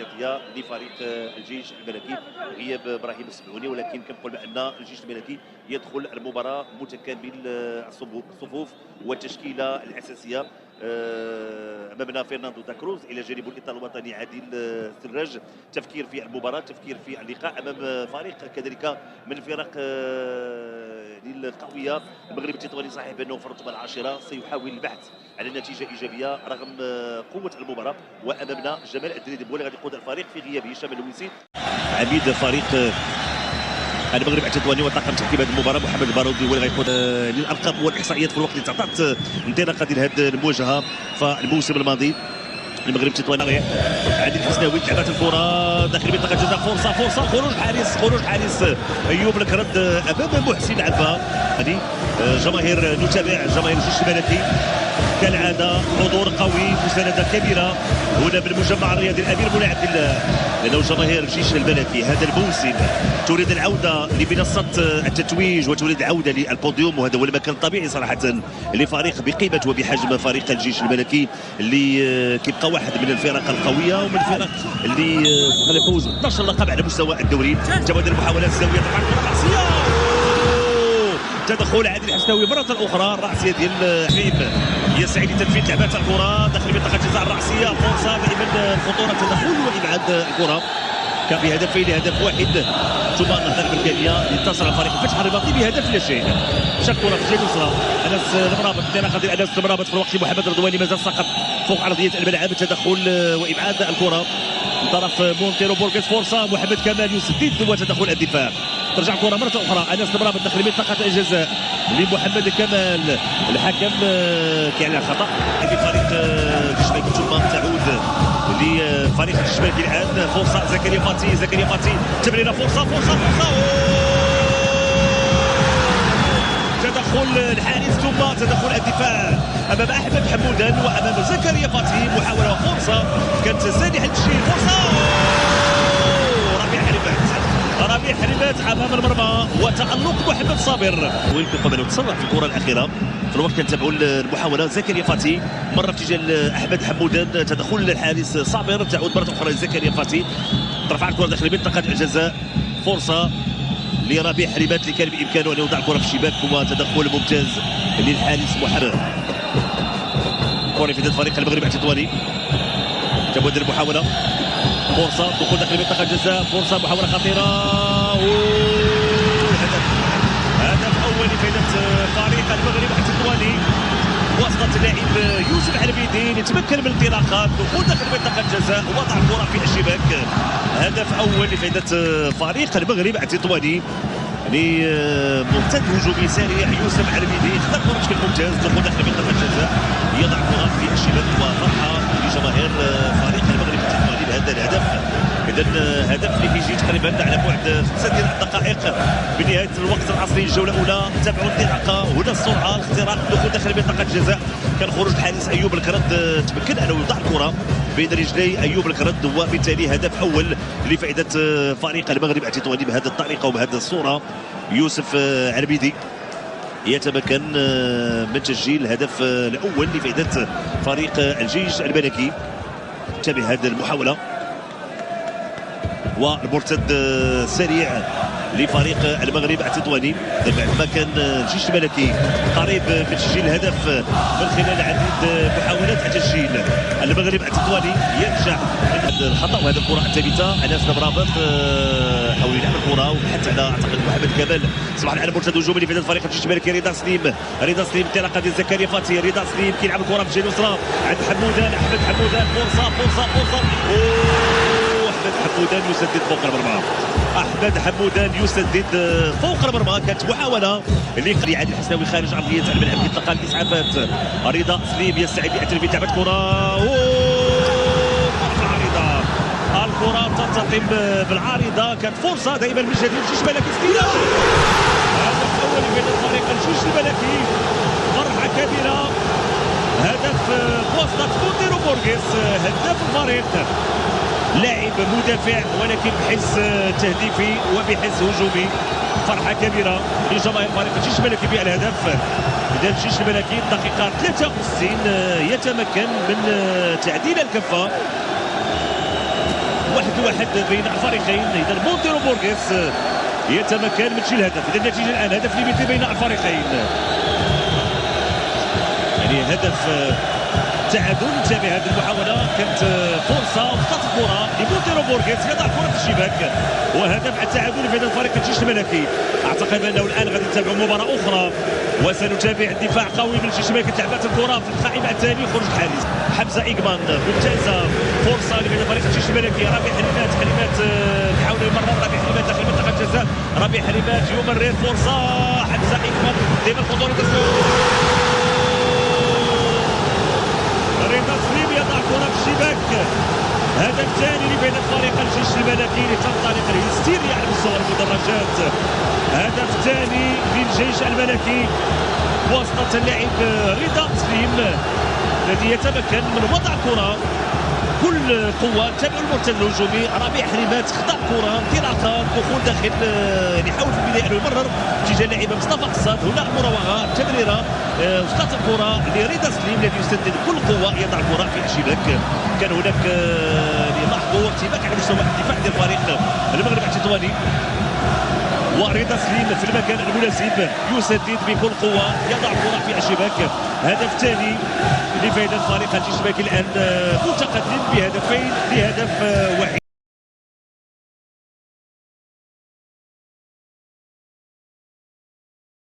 احتياطيه لفريق الجيش الملكي غياب ابراهيم السبعوني، ولكن كنقول بان الجيش الملكي يدخل المباراه متكامل الصفوف والتشكيله الاساسيه. امامنا فرناندو دا كروز الى جانب الاطار الوطني عادل السراج. تفكير في المباراه، تفكير في اللقاء امام فريق كذلك من الفرق القويه. المغرب التطواني صحيح بانه في الرتبه العاشره سيحاول البحث على نتيجه ايجابيه رغم قوه المباراه، وامامنا جمال الدريدي هو اللي غادي يقود الفريق في غياب هشام اللويسي عميد فريق المغرب التطواني. وطاقم تحكيم هذه المباراه محمد البارودي هو اللي غيقود للارقام والاحصائيات في الوقت اللي تعطات انطلاقه ديال هذه المواجهه فالموسم الماضي. المغرب التطواني عادل الحسناوي لعبات الكره داخل منطقه الجزاء، فرصه خروج حارس ايوب الكرد امام محسن عبا. هذه جماهير نتابع جماهير الجيش الملكي كالعاده، حضور قوي، مسانده كبيره هنا بالمجمع الرياضي الامير منى عبد الله، لانه جماهير الجيش الملكي هذا الموسم تريد العوده لمنصه التتويج وتريد العوده للبوديوم، وهذا هو المكان الطبيعي صراحه لفريق بقيمه وبحجم فريق الجيش الملكي اللي كيبقى واحد من الفرق القويه ومن الفرق اللي قد يفوز ب 12 لقب على مستوى الدوري. تبادل المحاولات الزاويه الراسيه، تدخل عادل الحسناوي مرة أخرى، الرأسية ديال حبيب يسعى لتنفيذ لعبات الكرة داخل منطقة الجزاء الرأسية، فرصة دائما خطورة تدخل وإبعاد الكرة. كان بهدفين لهدف واحد ثم النهضة البركانية ينتصر الفريق الفتح الرباطي بهدف لا شيء. مشى الكرة في الجهة اليسرى، أنس المرابط انطلاقة ديال أنس المرابط في الوقت محمد الرضواني مازال سقط فوق أرضية الملعب، تدخل وإبعاد الكرة من طرف مونتيرو بورغيس، فرصة محمد كمال يسدد وتدخل الدفاع. ترجع الكره مره اخرى انس المرابط داخل منطقه الجزاء لمحمد كمال، الحكم كيعلن خطا لفريق الجيش الملكي ثم تعود لفريق الجيش الملكي الان. فرصه زكريا فاتي تمريره، فرصه تدخل الحارس ثم تدخل الدفاع امام احمد حمودان وامام زكريا فاتي. محاوله فرصه كانت سانحه التشكيل، فرصه ربيع حريبات امام المرمى وتالق محمد صابر وين قبل وتسرع في الكره الاخيره. في الوقت كنتابعوا المحاوله زكريا فاتي مره في اتجاه احمد حمودان، تدخل الحارس صابر، تعود مره اخرى لزكريا فاتي، ترفع الكره داخل منطقه الجزاء، فرصه لربيع حريبات اللي كان بامكانه ان يوضع الكره في الشباك وتدخل ممتاز للحارس محمد. كره في يد فريق المغرب التطواني، تبادل المحاوله، فرصة دخول داخل منطقة الجزاء، فرصة محاولة خطيرة، هدف أول لفائدة فريق المغرب التطواني وسط اللاعب يوسف عربيدين، يتمكن من الانطلاقات، دخول داخل منطقة الجزاء، وضع الكرة في الشباك. هدف أول لفائدة فريق المغرب التطواني لمرتد هجومي سريع يوسف عربيدين، خذ الكرة بشكل ممتاز، دخول داخل منطقة الجزاء، يضع الكرة في الشباك وفرحة لجماهير فريق المغرب التطواني بهذا الهدف. إذا هدف اللي كيجي تقريبا على بعد 5 دقائق بنهاية الوقت الأصلي الجولة الأولى. تابعوا الانطلاقة، هنا السرعة، الاختراق، الدخول داخل منطقة الجزاء، كان خروج الحارس أيوب الكرد، تمكن أنه يوضع الكرة بين رجلي أيوب الكرد، وبالتالي هدف أول لفائدة فريق المغرب التطواني بهذه الطريقة وبهذه الصورة. يوسف عربيدي يتمكن من تسجيل الهدف الأول لفائدة فريق الجيش الملكي. تابع هذه المحاولة والمرتد سريع لفريق المغرب التطواني بعد ما كان الجيش الملكي قريب من تسجيل الهدف من خلال عديد محاولات تسجيل. المغرب التطواني ينجح من هذا الخطا وهذه الكره الثابته. انس المرابط حاول يلعب الكره وبحث على اعتقد محمد كمال، صباح على مرتد هجومي لفائده فريق الجيش الملكي. رضا سليم انطلاقه ديال زكريا فاتي، رضا سليم كيلعب الكره في الجهه اليسرى عند حمودان، احمد حمودان، فرصه احمد حمودان يسدد فوق المرمى، احمد حمودان يسدد فوق المرمى. كانت محاوله اللي عادل الحسناوي خارج ارضيه الملعب يتلقى الاسعافات. رضا سليم يستعد لتنفيذ لعبه كره بالعارضه، الكره تنتقم بالعارضه، كانت فرصه دائما من جديد الجيش الملكي استلام. هدف اول من فريق الجيش الملكي، فرحه كبيره، هدف بواسطه مونتيرو بورغيس هداف الفريق، لاعب مدافع ولكن بحس تهديفي وبحس هجومي. فرحه كبيره لجماهير فريق الجيش الملكي بالهدف. اذا الجيش الملكي الدقيقه 63 يتمكن من تعديل الكفه 1-1 بين الفريقين. اذا مونتيرو بورغيس يتمكن من تسجيل الهدف. اذا النتيجه الان هدف ليميتي بين الفريقين، يعني هدف تعادل. نتابع هذه المحاوله، كانت فرصه وخطف كره لمونتيرو بورغيس يضع كره في الشباك، وهدف التعادل في فريق الجيش الملكي. اعتقد انه الان غادي نتابع مباراه اخرى وسنتابع الدفاع قوي من الجيش الملكي. تلعبت الكره في القائمه الثاني، خروج الحارس حمزه ايغمان ممتازه، فرصه لفريق الجيش الملكي. ربيع حليمات يحاول يمرر ربيع حليمات داخل منطقه الجزاء. ربيع حليمات يمرر، فرصه حمزه ايغمان ديما الخطوره رضا سليم يضع كرة في الشباك. هدف ثاني لبين فريق الجيش الملكي لتنطلق الهستيريا على مستوى المدرجات. هدف ثاني للجيش الملكي وسط اللاعب رضا سليم الذي يتمكن من وضع كرة كل قوة. تابع المرتد الهجومي ربيع حليمات، خطا كرة انطلاقا دخول داخل، يعني حاول في البداية انه يمرر اتجاه اللاعب مصطفى قصاد. هنا المراوغة التمريرة، وصلت الكرة لرضا سليم الذي يسدد كل قوة، يضع الكرة في الشباك. كان هناك لاحظوا ارتباك على مستوى الدفاع ديال فريق المغرب التطواني، ورضا سليم في المكان المناسب يسدد بكل قوة، يضع الكرة في الشباك. هدف ثاني لفائدة فريق الجيش الملكي الآن متقدم بهدفين لهدف واحد.